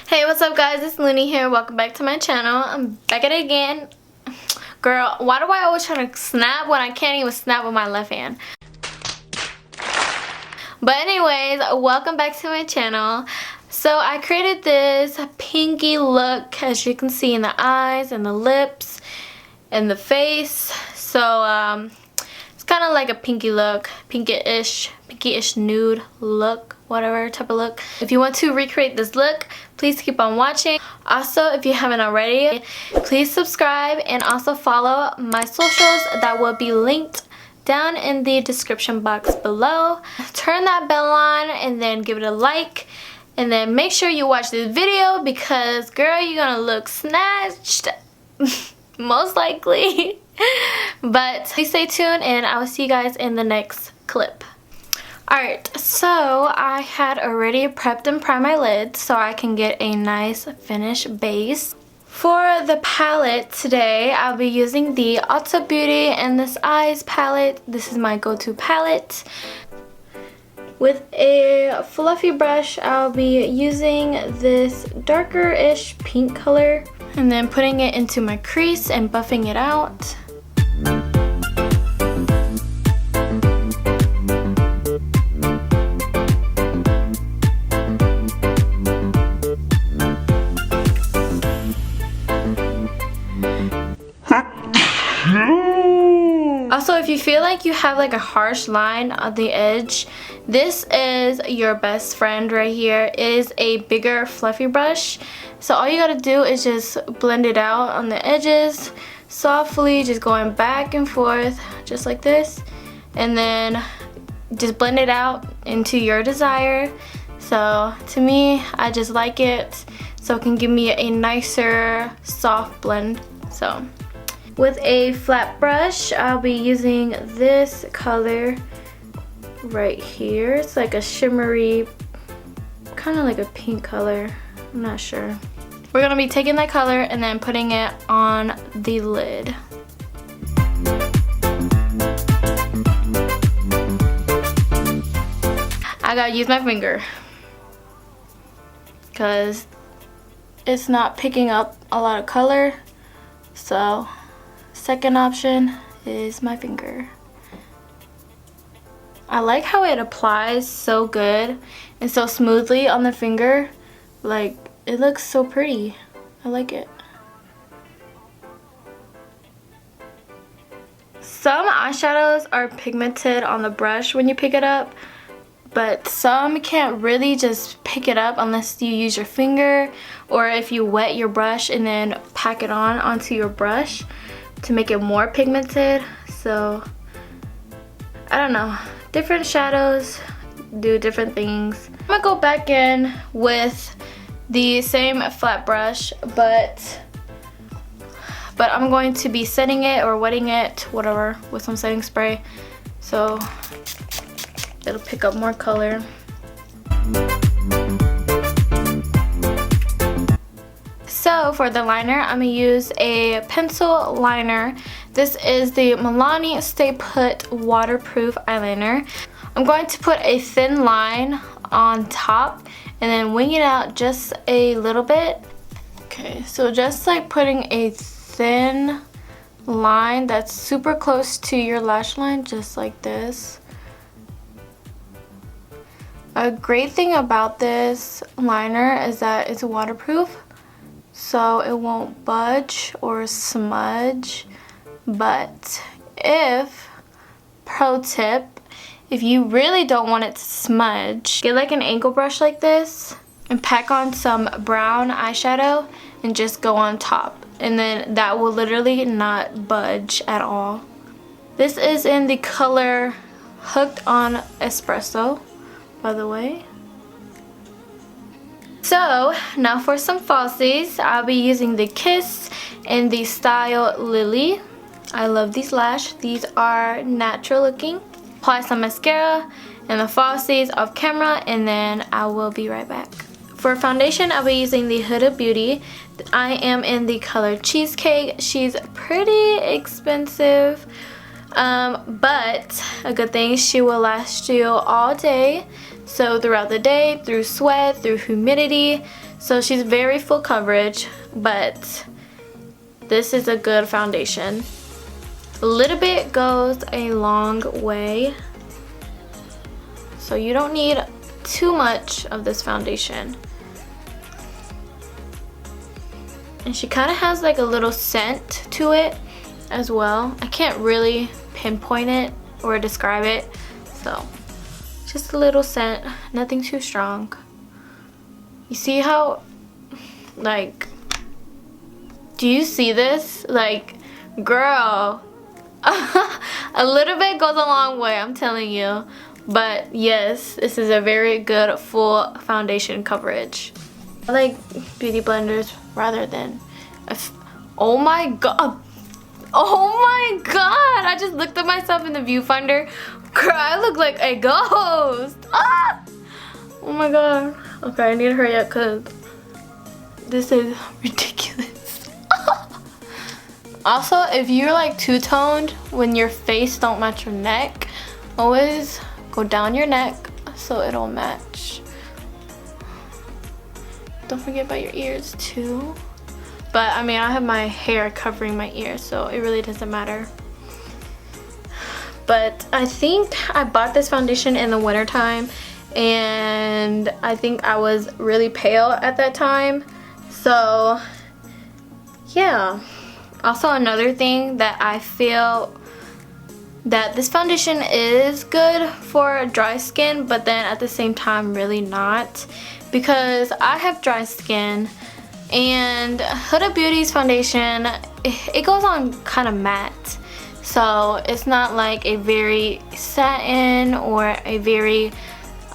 Hey, what's up guys? It's Looney here. Welcome back to my channel. I'm back at it again. Girl, why do I always try to snap when I can't even snap with my left hand? But anyways, welcome back to my channel. So I created this pinky look, as you can see, in the eyes and the lips and the face. So it's kind of like a pinky look, pinky-ish nude look, whatever type of look. If you want to recreate this look, please keep on watching. Also, if you haven't already, please subscribe and also follow my socials that will be linked down in the description box below. Turn that bell on and then give it a like, and then make sure you watch this video because girl, you're gonna look snatched most likely. But please stay tuned and I will see you guys in the next clip. Alright, so I had already prepped and primed my lids so I can get a nice finished base. For the palette today, I'll be using the Ulta Beauty and this Eyes palette. This is my go-to palette. With a fluffy brush, I'll be using this darker-ish pink color and then putting it into my crease and buffing it out. Also, if you feel like you have like a harsh line on the edge, this is your best friend right here. It is a bigger fluffy brush. So all you gotta do is just blend it out on the edges softly, just going back and forth just like this, and then just blend it out into your desire. So to me, I just like it so it can give me a nicer soft blend. So with a flat brush, I'll be using this color right here. It's like a shimmery, kind of like a pink color. I'm not sure. We're gonna be taking that color and then putting it on the lid. I gotta use my finger because it's not picking up a lot of color. So second option is my finger. I like how it applies so good and so smoothly on the finger. Like, it looks so pretty. I like it. Some eyeshadows are pigmented on the brush when you pick it up, but some can't really just pick it up unless you use your finger or if you wet your brush and then pack it on onto your brush to make it more pigmented. So I don't know, different shadows do different things. I'm gonna go back in with the same flat brush, but I'm going to be setting it or wetting it, whatever, with some setting spray so it'll pick up more color. So for the liner, I'm going to use a pencil liner. This is the Milani Stay Put Waterproof Eyeliner. I'm going to put a thin line on top and then wing it out just a little bit. Okay, so just like putting a thin line that's super close to your lash line, just like this. A great thing about this liner is that it's waterproof, so it won't budge or smudge. But pro tip, if you really don't want it to smudge, get like an angle brush like this and pack on some brown eyeshadow and just go on top, and then that will literally not budge at all. This is in the color Hooked on Espresso, by the way. So now for some falsies, I'll be using the Kiss in the style Lily. I love these lash. These are natural looking. Apply some mascara and the falsies off camera, and then I will be right back. For foundation, I'll be using the Huda Beauty. I am in the color Cheesecake. She's pretty expensive, but a good thing, she will last you all day. So throughout the day, through sweat, through humidity, So she's very full coverage, but this is a good foundation. A little bit goes a long way. So you don't need too much of this foundation. And she kind of has like a little scent to it as well. I can't really pinpoint it or describe it. So just a little scent, nothing too strong. You see how, like, do you see this? Like, girl, a little bit goes a long way, I'm telling you. But yes, this is a very good full foundation coverage. I like beauty blenders rather than oh my god. Oh my god, I just looked at myself in the viewfinder. Girl, I look like a ghost. Ah! Oh my god. Okay, I need to hurry up because this is ridiculous. Also, if you're like two-toned when your face don't match your neck, always go down your neck so it'll match. Don't forget about your ears too. But I mean, I have my hair covering my ears, so it really doesn't matter. But I think I bought this foundation in the winter time, and I think I was really pale at that time. So yeah. Also, another thing that I feel that this foundation is good for dry skin, but then at the same time really not, because I have dry skin. And Huda Beauty's foundation, it goes on kind of matte, so it's not like a very satin or a very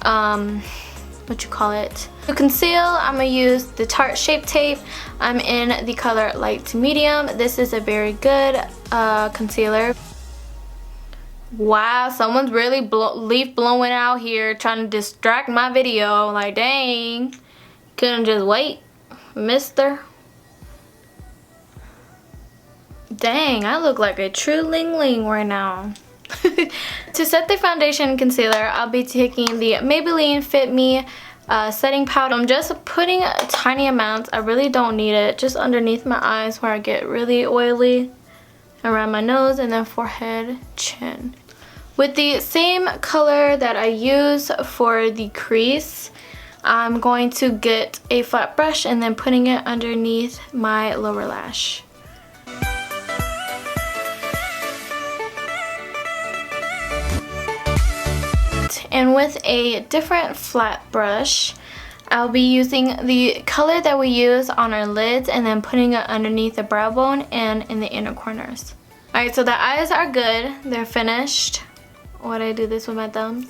what you call it. To conceal, I'm gonna use the Tarte Shape Tape. I'm in the color light to medium. This is a very good concealer. Wow, someone's really leaf blowing out here trying to distract my video. Like, dang, couldn't just wait, mister. Dang, I look like a true ling ling right now. To set the foundation and concealer, I'll be taking the Maybelline Fit Me setting powder. I'm just putting tiny amounts. I really don't need it. Just underneath my eyes where I get really oily, around my nose, and then forehead, chin. With the same color that I use for the crease, I'm going to get a flat brush and then putting it underneath my lower lash. And with a different flat brush, I'll be using the color that we use on our lids and then putting it underneath the brow bone and in the inner corners. Alright, so the eyes are good. They're finished. Why do I do this with my thumbs?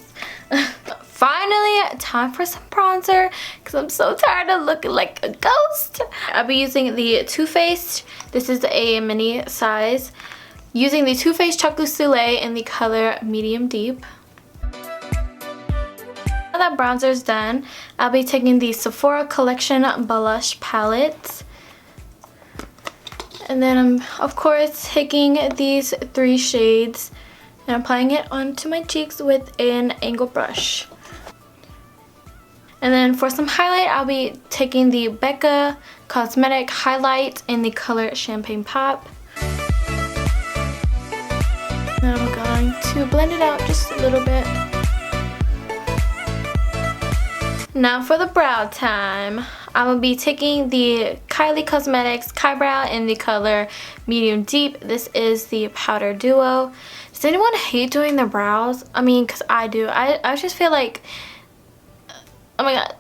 Finally, time for some bronzer because I'm so tired of looking like a ghost. I'll be using the Too Faced. This is a mini size. Using the Too Faced Chocolate Soleil in the color Medium Deep. Now that bronzer is done, I'll be taking the Sephora Collection Blush Palette. And then I'm, of course, taking these 3 shades and applying it onto my cheeks with an angle brush. And then for some highlight, I'll be taking the Becca Cosmetic Highlight in the color Champagne Pop. And I'm going to blend it out just a little bit. Now for the brow time, I'm going to be taking the Kylie Cosmetics KYBROW in the color Medium Deep. This is the Powder Duo. Does anyone hate doing their brows? I mean, because I do. I just feel like, oh my god,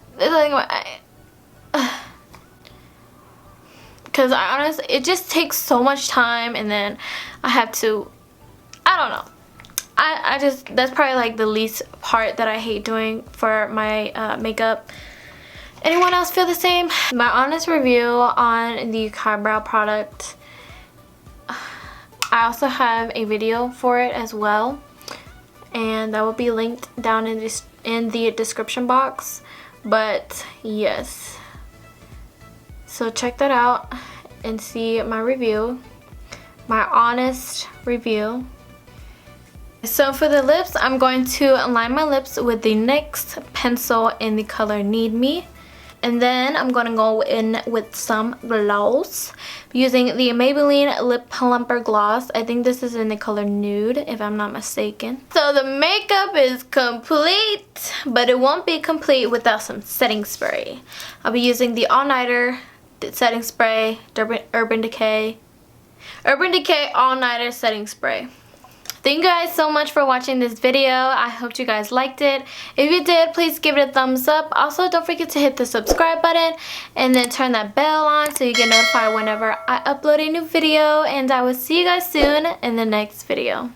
because I honestly, it just takes so much time, and then I have to, I don't know. I just, that's probably like the least part that I hate doing for my makeup. Anyone else feel the same? My honest review on the KYBROW product, I also have a video for it as well, and that will be linked down in the description box. But yes, so check that out and see my review, my honest review. So for the lips, I'm going to line my lips with the NYX pencil in the color Need Me. And then I'm going to go in with some gloss. Using the Maybelline Lip Plumper Gloss. I think this is in the color Nude, if I'm not mistaken. So the makeup is complete, but it won't be complete without some setting spray. I'll be using the All Nighter setting spray, Urban Decay All Nighter setting spray. Thank you guys so much for watching this video. I hope you guys liked it. If you did, please give it a thumbs up. Also, don't forget to hit the subscribe button and then turn that bell on so you get notified whenever I upload a new video. And I will see you guys soon in the next video.